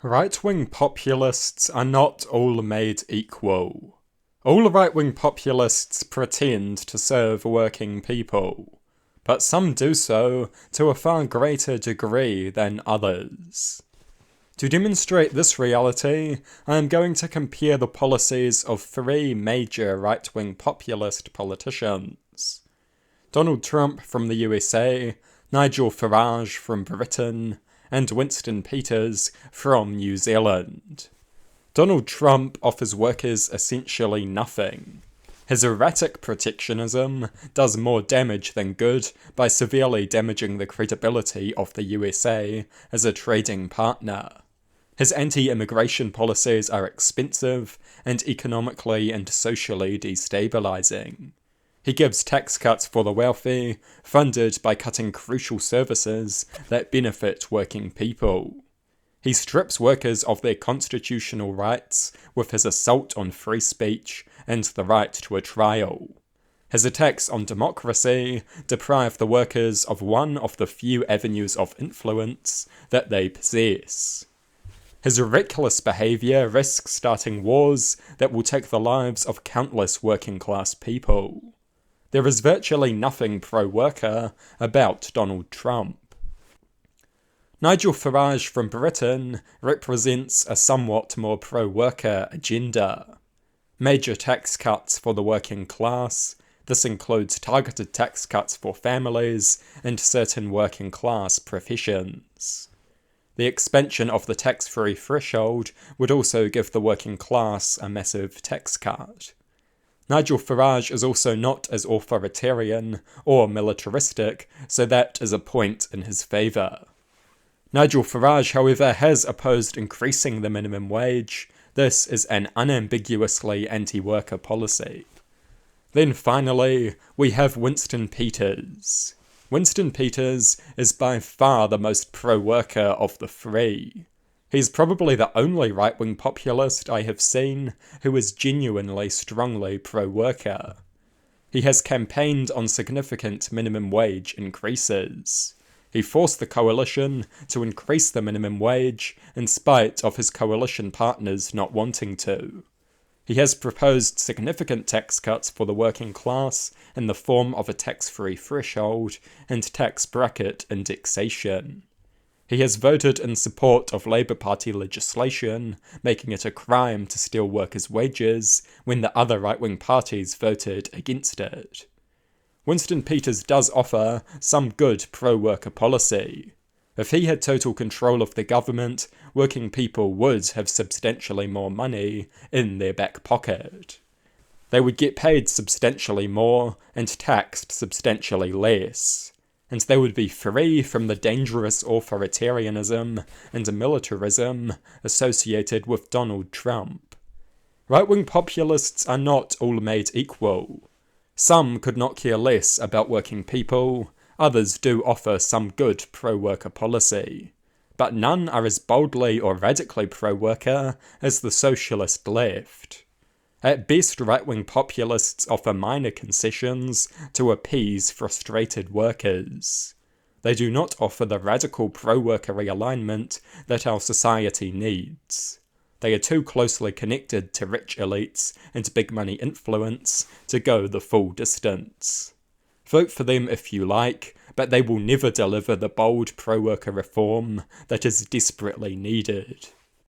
Right-wing populists are not all made equal. All right-wing populists pretend to serve working people, but some do so to a far greater degree than others. To demonstrate this reality, I am going to compare the policies of three major right-wing populist politicians: Donald Trump from the USA, Nigel Farage from Britain, and Winston Peters from New Zealand. Donald Trump offers workers essentially nothing. His erratic protectionism does more damage than good by severely damaging the credibility of the USA as a trading partner. His anti-immigration policies are expensive and economically and socially destabilizing. He gives tax cuts for the wealthy, funded by cutting crucial services that benefit working people. He strips workers of their constitutional rights with his assault on free speech and the right to a trial. His attacks on democracy deprive the workers of one of the few avenues of influence that they possess. His reckless behaviour risks starting wars that will take the lives of countless working-class people. There is virtually nothing pro-worker about Donald Trump. Nigel Farage from Britain represents a somewhat more pro-worker agenda. Major tax cuts for the working class. This includes targeted tax cuts for families and certain working class professions. The expansion of the tax-free threshold would also give the working class a massive tax cut. Nigel Farage is also not as authoritarian or militaristic, so that is a point in his favour. Nigel Farage, however, has opposed increasing the minimum wage. This is an unambiguously anti-worker policy. Then finally, we have Winston Peters. Winston Peters is by far the most pro-worker of the three. He's probably the only right-wing populist I have seen who is genuinely strongly pro-worker. He has campaigned on significant minimum wage increases. He forced the coalition to increase the minimum wage in spite of his coalition partners not wanting to. He has proposed significant tax cuts for the working class in the form of a tax-free threshold and tax bracket indexation. He has voted in support of Labour Party legislation, making it a crime to steal workers' wages when the other right-wing parties voted against it. Winston Peters does offer some good pro-worker policy. If he had total control of the government, working people would have substantially more money in their back pocket. They would get paid substantially more and taxed substantially less. And they would be free from the dangerous authoritarianism and militarism associated with Donald Trump. Right-wing populists are not all made equal. Some could not care less about working people, others do offer some good pro-worker policy, but none are as boldly or radically pro-worker as the socialist left. At best, right-wing populists offer minor concessions to appease frustrated workers. They do not offer the radical pro-worker realignment that our society needs. They are too closely connected to rich elites and big money influence to go the full distance. Vote for them if you like, but they will never deliver the bold pro-worker reform that is desperately needed.